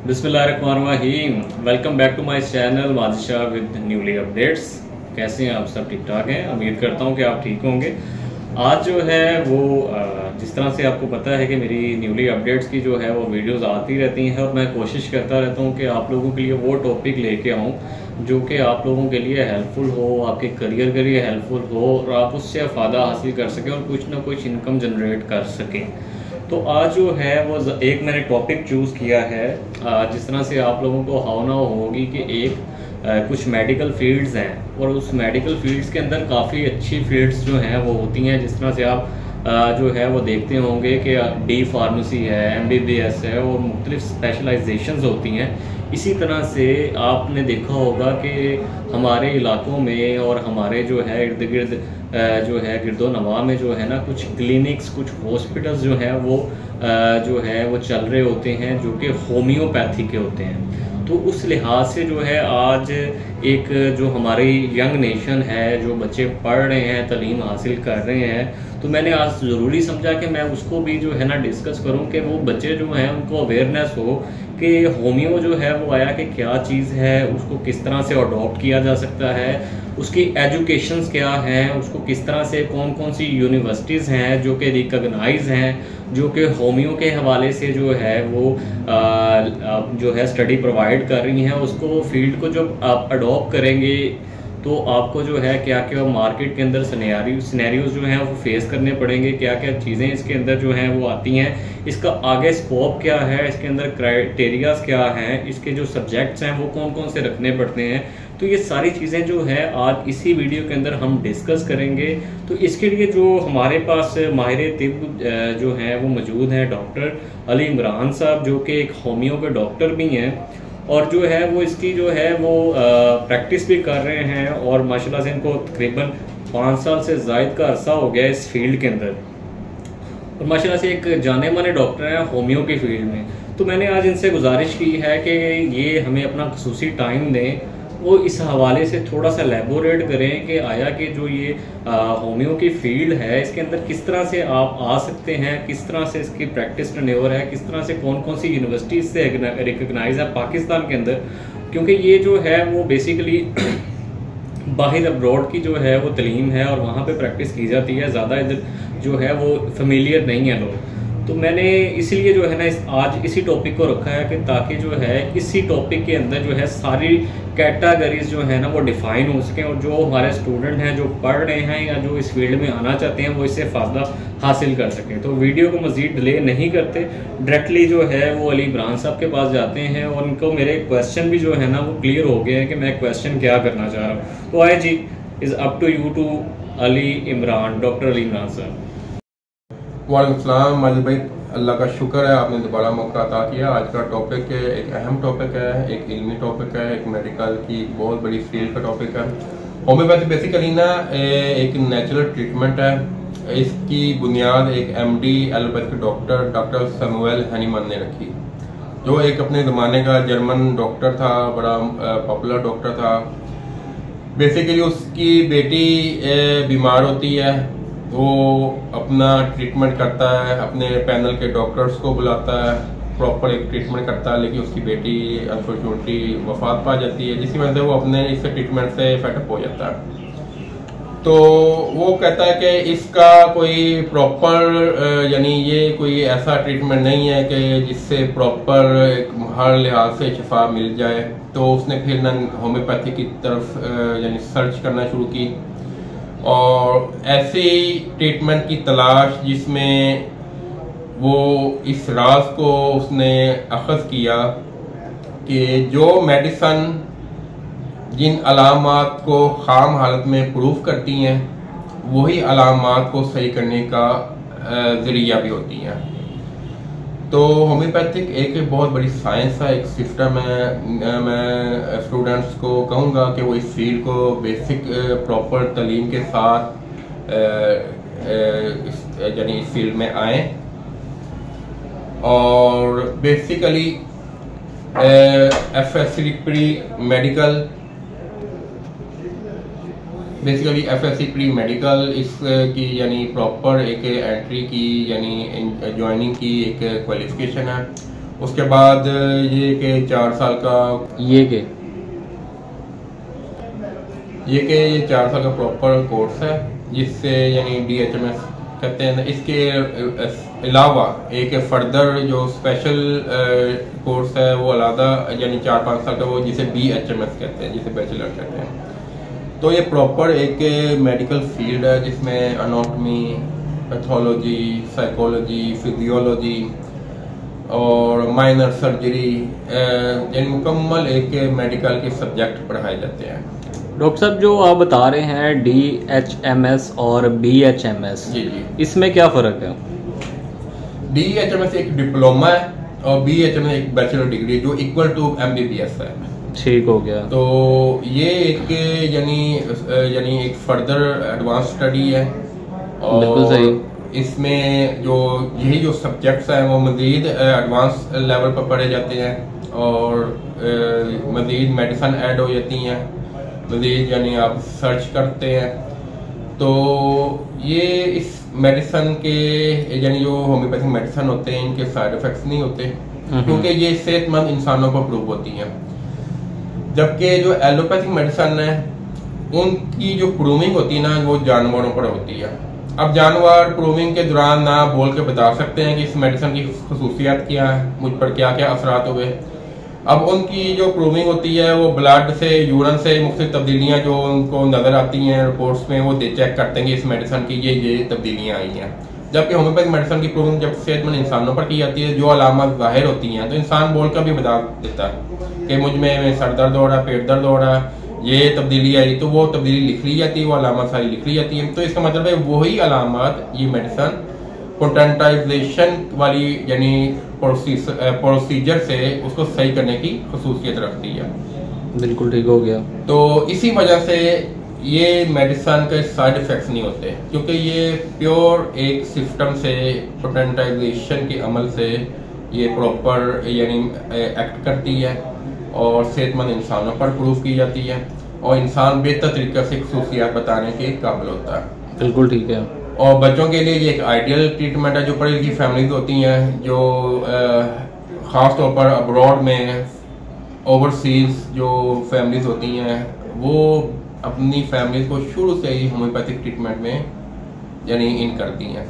बिस्मिल्लाहिर्रहमानिर्रहीम। Welcome back to my channel Badshah with newly updates. कैसे हैं आप? सब ठीक ठाक हैं? उम्मीद करता हूं कि आप ठीक होंगे। आज जो है वो जिस तरह से आपको पता है कि मेरी न्यूली अपडेट्स की जो है वो वीडियोस आती रहती हैं और मैं कोशिश करता रहता हूं कि आप लोगों के लिए वो टॉपिक लेके आऊं जो कि आप लोगों के लिए हेल्पफुल हो, आपके करियर के लिए हेल्पफुल हो और आप उससे फ़ायदा हासिल कर सकें और कुछ ना कुछ इनकम जनरेट कर सकें। तो आज जो है वो एक मैंने टॉपिक चूज़ किया है जिस तरह से आप लोगों को हाव ना होगी कि कुछ मेडिकल फील्ड्स हैं और उस मेडिकल फील्ड्स के अंदर काफ़ी अच्छी फील्ड्स जो हैं वो होती हैं। जिस तरह से आप जो है वो देखते होंगे कि डी फार्मेसी है, MBBS है और मुख्तलिफ स्पेशलाइजेशंस होती हैं। इसी तरह से आपने देखा होगा कि हमारे इलाकों में और हमारे जो है इर्द गिर्द जो है गिरदो नवा में जो है ना कुछ क्लिनिक्स, कुछ हॉस्पिटल्स जो हैं वो जो है वो चल रहे होते हैं जो कि होम्योपैथी के होते हैं। तो उस लिहाज से जो है आज एक जो हमारी यंग नेशन है, जो बच्चे पढ़ रहे हैं, तालीम हासिल कर रहे हैं, तो मैंने आज ज़रूरी समझा कि मैं उसको भी जो है ना डिस्कस करूं कि वो बच्चे जो हैं उनको अवेयरनेस हो कि होमियो जो है वो आया कि क्या चीज़ है, उसको किस तरह से अडॉप्ट किया जा सकता है, उसकी एजुकेशंस क्या हैं, उसको किस तरह से कौन कौन सी यूनिवर्सिटीज़ हैं जो कि रिकॉग्नाइज हैं, जो कि होमियो के हवाले से जो है वो जो है स्टडी प्रोवाइड कर रही हैं। उसको फील्ड को जब आप अडॉप्ट करेंगे तो आपको जो है क्या क्या मार्केट के अंदर सिनेरियोज जो हैं वो फेस करने पड़ेंगे, क्या क्या चीज़ें इसके अंदर जो हैं वो आती हैं, इसका आगे स्कोप क्या है, इसके अंदर क्राइटेरियाज क्या हैं, इसके जो सब्जेक्ट्स हैं वो कौन कौन से रखने पड़ते हैं। तो ये सारी चीज़ें जो है आज इसी वीडियो के अंदर हम डिस्कस करेंगे। तो इसके लिए जो हमारे पास माहिर तिब जो हैं वो मौजूद हैं, डॉक्टर अली इमरान साहब, जो कि एक होमियो के डॉक्टर भी हैं और जो है वो इसकी जो है वो प्रैक्टिस भी कर रहे हैं और माशाल्लाह से इनको तकरीबन 5 साल से ज़ायद का अरसा हो गया इस फील्ड के अंदर और माशाल्लाह से एक जाने माने डॉक्टर हैं होमियो की फील्ड में। तो मैंने आज इनसे गुजारिश की है कि ये हमें अपना खसूसी टाइम दें, वो इस हवाले से थोड़ा सा एलैबोरेट करें कि आया कि जो ये होमियो की फील्ड है इसके अंदर किस तरह से आप आ सकते हैं, किस तरह से इसकी प्रैक्टिस टर्नओवर है, किस तरह से कौन कौन सी यूनिवर्सिटीज़ से रिकग्नाइज है पाकिस्तान के अंदर, क्योंकि ये जो है वो बेसिकली बाहर अब्रॉड की जो है वो तलीम है और वहाँ पे प्रैक्टिस की जाती है। ज़्यादा इधर जो है वो फेमिलियर नहीं है लोग। तो मैंने इसलिए जो है ना आज इसी टॉपिक को रखा है कि ताकि जो है इसी टॉपिक के अंदर जो है सारी कैटेगरीज जो है ना वो डिफ़ाइन हो सकें और जो हमारे स्टूडेंट हैं जो पढ़ रहे हैं या जो इस फील्ड में आना चाहते हैं वो इससे फ़ायदा हासिल कर सकें। तो वीडियो को मज़ीद डिले नहीं करते, डायरेक्टली जो है वो अली इमरान साहब के पास जाते हैं और उनको मेरे क्वेश्चन भी जो है ना वो क्लियर हो गए हैं कि मैं क्वेश्चन क्या करना चाह रहा हूँ। तो आए जी, is up to you to Ali Imran, doctor Ali Imran साहब। वालेकुम सलाम माजिद भाई, अल्लाह का शुक्र है आपने दोबारा मौका अता किया। आज का टॉपिक एक अहम टॉपिक है, एक इल्मी टॉपिक है, एक मेडिकल की बहुत बड़ी फील्ड का टॉपिक है। होम्योपैथी बेसिकली ना एक नेचुरल ट्रीटमेंट है। इसकी बुनियाद एक MD allopathic doctor Samuel Hahnemann ने रखी, जो एक अपने ज़माने का जर्मन डॉक्टर था, बड़ा पॉपुलर डॉक्टर था। बेसिकली उसकी बेटी बीमार होती है, वो अपना ट्रीटमेंट करता है, अपने पैनल के डॉक्टर्स को बुलाता है, प्रॉपर एक ट्रीटमेंट करता है, लेकिन उसकी बेटी अनफॉर्चुनेटली वफात पा जाती है, जिसकी वजह से वो अपने इस ट्रीटमेंट से फेटअप हो जाता है। तो वो कहता है कि इसका कोई प्रॉपर यानी ये कोई ऐसा ट्रीटमेंट नहीं है कि जिससे प्रॉपर हर लिहाज से शिफा मिल जाए। तो उसने फिर ना होम्योपैथी की तरफ यानी सर्च करना शुरू की और ऐसे ट्रीटमेंट की तलाश जिसमें वो इस राज को उसने अखज़ किया कि जो मेडिसन जिन अलामात को ख़ाम हालत में प्रूफ करती हैं वही अलामात को सही करने का ज़रिया भी होती हैं। तो होम्योपैथिक एक बहुत बड़ी साइंस है, एक सिस्टम है। मैं स्टूडेंट्स को कहूँगा कि वो इस फील्ड को बेसिक प्रॉपर तालीम के साथ यानी इस फील्ड में आएँ और बेसिकली FSC प्री मेडिकल इसकी यानी प्रॉपर एक एंट्री की यानी ज्वाइनिंग की एक क्वालिफिकेशन है उसके बाद ये कि 4 साल का ये 4 साल का प्रॉपर कोर्स है, जिससे यानी DHMS कहते हैं। इसके अलावा एक फर्दर जो स्पेशल कोर्स है वो अलग यानी 4-5 साल का, वो जिसे BHMS कहते हैं, जिसे बैचलर कहते हैं। तो ये प्रॉपर एक मेडिकल फील्ड है जिसमें एनाटॉमी, पैथोलॉजी, साइकोलॉजी, फिजियोलॉजी और माइनर सर्जरी यानी मुकम्मल एक मेडिकल के सब्जेक्ट पढ़ाए जाते हैं। डॉक्टर साहब, जो आप बता रहे हैं DHMS और BHMS, जी, इसमें क्या फ़र्क है? DHMS एक डिप्लोमा है और BHMS एक बैचलर डिग्री जो इक्वल टू MBBS है। ठीक हो गया। तो ये एक यानी एक फर्दर एडवांस स्टडी है और बिल्कुल सही। इसमें जो सब्जेक्ट्स हैं वो मज़ीद एडवांस लेवल पर पढ़े जाते हैं और मज़ीद मेडिसिन ऐड हो जाती हैं, मज़ीद यानी आप सर्च करते हैं। तो ये इस मेडिसिन के यानी जो होम्योपैथिक मेडिसिन होते हैं इनके साइड इफेक्ट्स नहीं होते, क्योंकि ये सेहतमंद इंसानों पर प्रूव होती हैं। जबकि जो एलोपैथिक मेडिसिन है उनकी जो प्रूविंग होती है ना, वो जानवरों पर होती है। अब जानवर प्रूविंग के दौरान ना बोल के बता सकते हैं कि इस मेडिसिन की खसूसियात क्या है, मुझ पर क्या क्या असरात हुए। अब उनकी जो प्रूविंग होती है वो ब्लड से, यूरिन से मुख्तलिफ तब्दीलियाँ जो उनको नज़र आती हैं रिपोर्ट्स में, वो चेक करते हैं कि इस मेडिसिन की ये तब्दीलियाँ आई हैं। जबकि होम्योपैथिक मेडिसिन की प्रूविंग जब सेहतमंद इंसानों पर की जाती है, जो अलामत जाहिर होती हैं, तो इंसान बोल कर भी बता देता है कि मुझ में सर दर्द हो रहा है, पेट दर्द हो रहा है, ये तब्दीली आई, तो वो तब्दीली लिख ली जाती है, वो अलामत सारी लिख ली जाती है। तो इसका मतलब है वही अलामत ये मेडिसिन पोटेंटाइजेशन वाली यानी प्रोसीजर से उसको सही करने की खसूसियत रखती है। बिल्कुल ठीक हो गया। तो इसी वजह से ये मेडिसिन के साइड इफेक्ट्स नहीं होते, क्योंकि ये प्योर एक सिस्टम से पोटेंटाइजेशन के अमल से ये प्रॉपर यानी एक्ट करती है और सेहतमंद इंसानों पर प्रूव की जाती है और इंसान बेहतर तरीके से खसूसियात बताने के काबिल होता है। बिल्कुल ठीक है। और बच्चों के लिए ये एक आइडियल ट्रीटमेंट है। जो पढ़ी लिखी फैमिलीज होती हैं, जो ख़ास तौर पर अब्रॉड में ओवरसीज जो फैमिलीज होती हैं, वो अपनी फैमिलीज को शुरू से ही होम्योपैथिक ट्रीटमेंट में यानी इन करती हैं।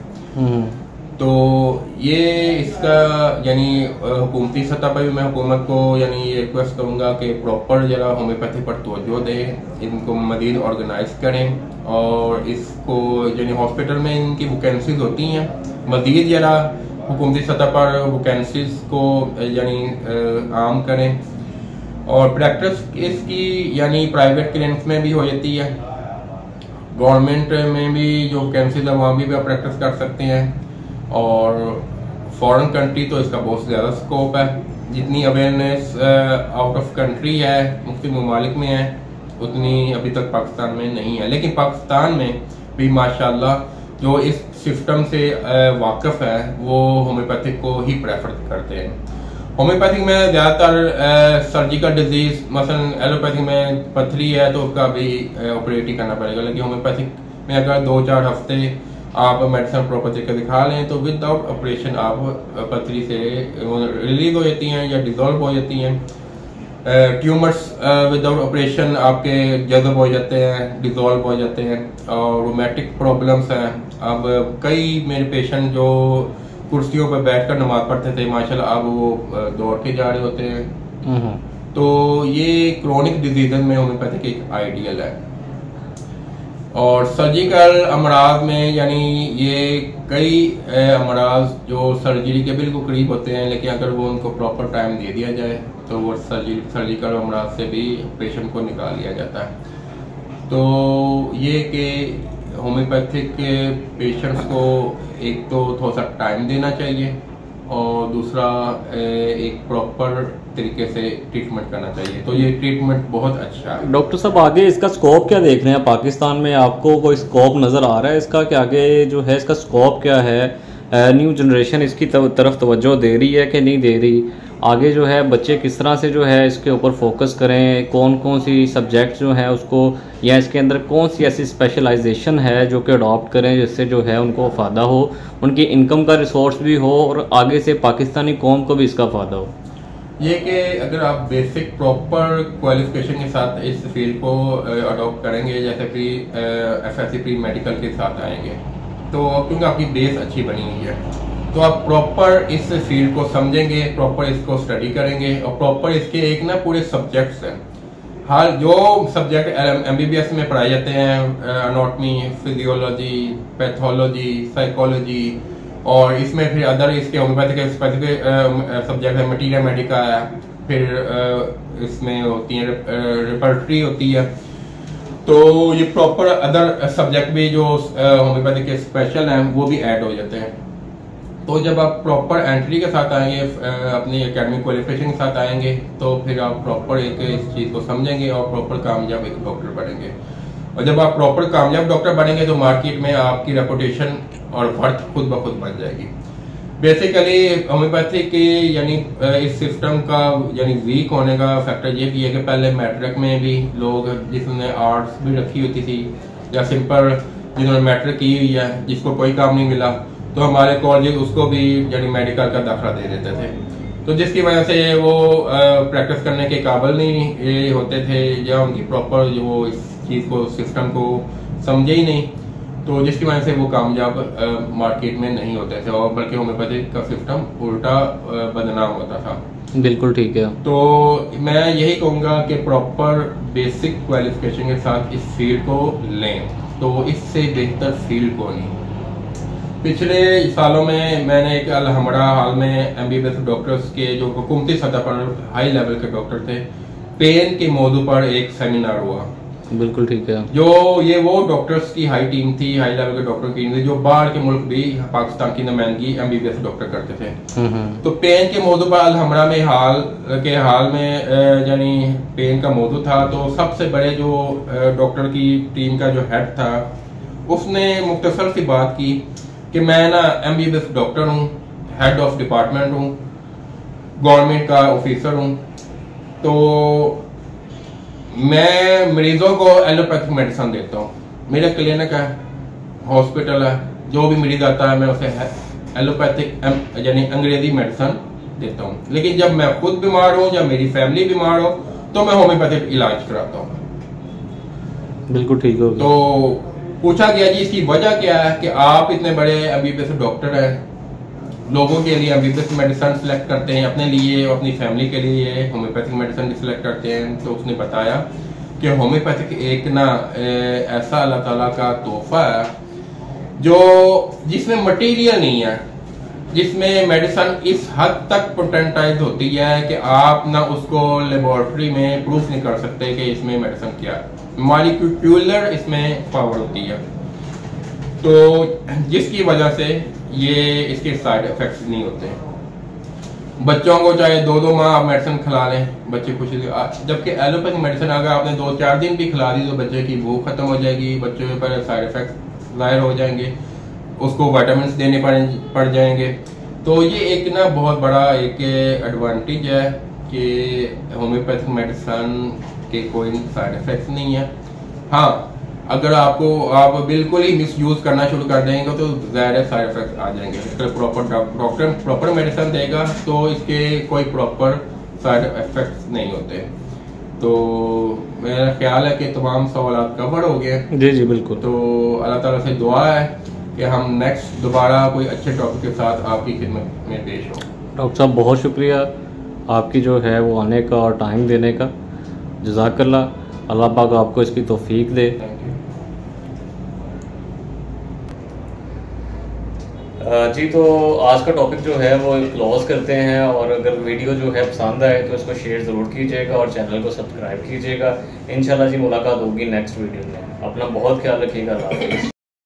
तो ये इसका यानी हुकूमती सतह पर भी मैं हुकूमत को यानी ये रिक्वेस्ट करूँगा कि प्रॉपर जरा होम्योपैथी पर तवज्जो दें, इनको मज़ीद ऑर्गेनाइज करें और इसको यानी हॉस्पिटल में इनकी वैकेंसीज होती हैं, मज़ीद जरा हुकूमती सतह पर वैकेंसीज को यानी आम करें और प्रैक्टिस इसकी यानी प्राइवेट क्लिनिक्स में भी हो जाती है, गवर्नमेंट में भी जो वैकेंसीज है वहाँ भी आप प्रैक्टिस कर सकते हैं। और फॉरेन कंट्री तो इसका बहुत ज़्यादा स्कोप है, जितनी अवेयरनेस आउट ऑफ कंट्री है मुख्तलिफ ममालिक में है उतनी अभी तक पाकिस्तान में नहीं है। लेकिन पाकिस्तान में भी माशाल्लाह जो इस सिस्टम से वाकिफ़ है वो होम्योपैथिक को ही प्रेफर करते हैं। होम्योपैथिक में ज़्यादातर सर्जिकल डिजीज़, मसलन एलोपैथिक में पथरी है तो उसका भी ऑपरेट ही करना पड़ेगा, लेकिन होम्योपैथिक में अगर 2-4 हफ्ते आप मेडिसिन प्रॉपर तरीके दिखा लें तो विदाउट ऑपरेशन आप पथरी से रिलीज हो जाती हैं या डिजोल्व हो जाती हैं। ट्यूमर्स विदाउट ऑपरेशन आपके जज़ब हो जाते हैं, डिजोल्व हो जाते हैं। और रोमेटिक प्रॉब्लम्स हैं, अब कई मेरे पेशेंट जो कुर्सियों पर बैठकर नमाज पढ़ते थे माशाल्लाह अब वो दौड़ के जा रहे होते हैं। तो ये क्रोनिक डिजीज में होम्योपैथिक एक आइडियल है। और सर्जिकल अमराज में यानी ये कई अमराज जो सर्जरी के बिल्कुल करीब होते हैं, लेकिन अगर वो उनको प्रॉपर टाइम दे दिया जाए तो वो सर्जिकल अमराज से भी पेशेंट को निकाल लिया जाता है। तो ये कि होम्योपैथिक के पेशेंट्स को एक तो थोड़ा सा टाइम देना चाहिए और दूसरा एक प्रॉपर तरीके से ट्रीटमेंट करना चाहिए। तो ये ट्रीटमेंट बहुत अच्छा है। डॉक्टर साहब, आगे इसका स्कोप क्या देख रहे हैं? पाकिस्तान में आपको कोई स्कोप नज़र आ रहा है इसका कि आगे जो है इसका स्कोप क्या है? न्यू जनरेशन इसकी तरफ तवज्जो दे रही है कि नहीं दे रही, आगे जो है बच्चे किस तरह से जो है इसके ऊपर फोकस करें, कौन कौन सी सब्जेक्ट जो है उसको, या इसके अंदर कौन सी ऐसी स्पेशलाइजेशन है जो कि अडॉप्ट करें जिससे जो है उनको फ़ायदा हो, उनकी इनकम का रिसोर्स भी हो और आगे से पाकिस्तानी कौम को भी इसका फ़ायदा हो। ये कि अगर आप बेसिक प्रॉपर क्वालिफिकेशन के साथ इस फील्ड को अडॉप्ट करेंगे, जैसे प्री FSC प्री मेडिकल के साथ आएंगे, तो क्योंकि आपकी बेस अच्छी बनी हुई है, तो आप प्रॉपर इस फील्ड को समझेंगे, प्रॉपर इसको स्टडी करेंगे और प्रॉपर इसके एक ना पूरे सब्जेक्ट्स हैं। हाल जो सब्जेक्ट MBBS में पढ़ाए जाते हैं, एनाटॉमी, फिजियोलॉजी, पैथोलॉजी, साइकोलॉजी, और इसमें फिर अदर इसके होम्योपैथी के स्पेसिफिक सब्जेक्ट है, मटीरिया मेडिका है, फिर इसमें होती है रेपर्टरी होती है, तो ये प्रॉपर अदर सब्जेक्ट भी जो होम्योपैथी के स्पेशल हैं वो भी ऐड हो जाते हैं। तो जब आप प्रॉपर एंट्री के साथ आएंगे, अपनी एकेडमिक क्वालिफिकेशन के साथ आएंगे, तो फिर आप प्रॉपर एक इस चीज़ को समझेंगे और प्रॉपर कामयाब एक डॉक्टर बनेंगे। और जब आप प्रॉपर कामयाब डॉक्टर बनेंगे तो मार्केट में आपकी रेपुटेशन और वर्थ खुद ब खुद बन जाएगी। बेसिकली होम्योपैथी की यानी इस सिस्टम का यानी वीक होने का फैक्टर ये भी है कि पहले मैट्रिक में भी लोग जिसने आर्ट्स भी रखी होती थी या सिंपल जिन्होंने मैट्रिक की हुई है, जिसको कोई काम नहीं मिला, तो हमारे कॉलेज उसको भी यानी मेडिकल का दाखिला दे देते थे, तो जिसकी वजह से वो प्रैक्टिस करने के काबिल नहीं होते थे या उनकी प्रॉपर जो वो इस चीज़ को सिस्टम को समझे ही नहीं, तो जिसकी वजह से वो कामयाब मार्केट में नहीं होते थे और बल्कि होम्योपैथी का सिस्टम उल्टा बदनाम होता था। बिल्कुल ठीक है। तो मैं यही कहूँगा कि प्रॉपर बेसिक क्वालिफिकेशन के साथ इस फील्ड को लें, तो इससे बेहतर फील्ड को नहीं। पिछले सालों में मैंने एक अलहमरा हाल में MBBS डॉक्टर्स के जो हुकूमती सतह पर हाई लेवल के डॉक्टर थे, पेन के मौजू पर एक सेमिनार हुआ। बिल्कुल ठीक है। जो ये वो डॉक्टर्स की हाई टीम थी, हाई लेवल के डॉक्टर की टीम थी, जो बाहर के मुल्क भी पाकिस्तान की नुमाइंदगी MBBS डॉक्टर करते थे। तो पेन के मौजू पर अलहमरा में हाल में यानी पेन का मौजू था, तो सबसे बड़े जो डॉक्टर की टीम का जो हेड था, उसने मुख्तसर सी बात की कि मैं ना MBBS डॉक्टर हूँ, हेड ऑफ डिपार्टमेंट हूँ, गवर्नमेंट का ऑफिसर हूँ, तो मैं मरीजों को एलोपैथिक मेडिसिन देता हूँ। मेरा क्लिनिक है, हॉस्पिटल है, जो भी मरीज आता है मैं उसे एलोपैथिक यानी अंग्रेजी मेडिसिन देता हूँ। लेकिन जब मैं खुद बीमार हूँ या मेरी फैमिली बीमार हो तो मैं होम्योपैथिक इलाज कराता हूँ। बिल्कुल ठीक हो। तो पूछा गया जी इसकी वजह क्या है कि आप इतने बड़े MBBS डॉक्टर हैं, लोगों के लिए MBBS मेडिसिन सिलेक्ट करते हैं, अपने लिए और अपनी फैमिली के लिए होम्योपैथिक मेडिसिन सिलेक्ट करते हैं। तो उसने बताया कि होम्योपैथिक एक ना ऐसा अल्लाह ताला का तोहफा है जो जिसमें मटेरियल नहीं है, जिसमें मेडिसिन इस हद तक पोटेंटाइज होती है कि आप ना उसको लेबोरेटरी में प्रूफ नहीं कर सकते कि इसमें मेडिसिन क्या है, मॉलिक्यूलर इसमें पावर होती है। तो जिसकी वजह से ये इसके साइड इफेक्ट्स नहीं होते। बच्चों को चाहे 2-2 माह आप मेडिसिन खिला लें, बच्चे खुश, जबकि एलोपैथिक मेडिसिन अगर आपने 2-4 दिन भी खिला दी तो बच्चे की भूख खत्म हो जाएगी, बच्चों पर साइड इफेक्ट्स जाहिर हो जाएंगे, उसको विटामिन देने पड़ जाएंगे। तो ये एक ना बहुत बड़ा एक एडवांटेज है कि होम्योपैथिक मेडिसिन के कोई साइड इफेक्ट्स नहीं है। हाँ, अगर आप बिल्कुल ही मिसयूज करना शुरू कर देंगे तो ज़्यादा साइड इफेक्ट्स आ जाएंगे। अगर डॉक्टर प्रॉपर मेडिसिन देगा तो इसके कोई प्रॉपर साइड इफेक्ट्स नहीं होते। तो मेरा ख्याल है कि तमाम सवाल कवर हो गए। जी जी बिल्कुल। तो अल्लाह ताला से दुआ है कि हम नेक्स्ट दोबारा कोई अच्छे टॉपिक के साथ आपकी खिदमत में पेश हों। डॉक्टर साहब बहुत शुक्रिया आपकी जो है वो आने का और टाइम देने का, जज़ाकल्लाह। अल्लाह पाक आपको इसकी तौफीक दे। जी, तो आज का टॉपिक जो है वो क्लोज करते हैं, और अगर वीडियो जो है पसंद आए तो इसको शेयर ज़रूर कीजिएगा और चैनल को सब्सक्राइब कीजिएगा। इंशाल्लाह जी मुलाकात होगी नेक्स्ट वीडियो में। अपना बहुत ख्याल रखिएगा। अल्लाह हाफ़िज़।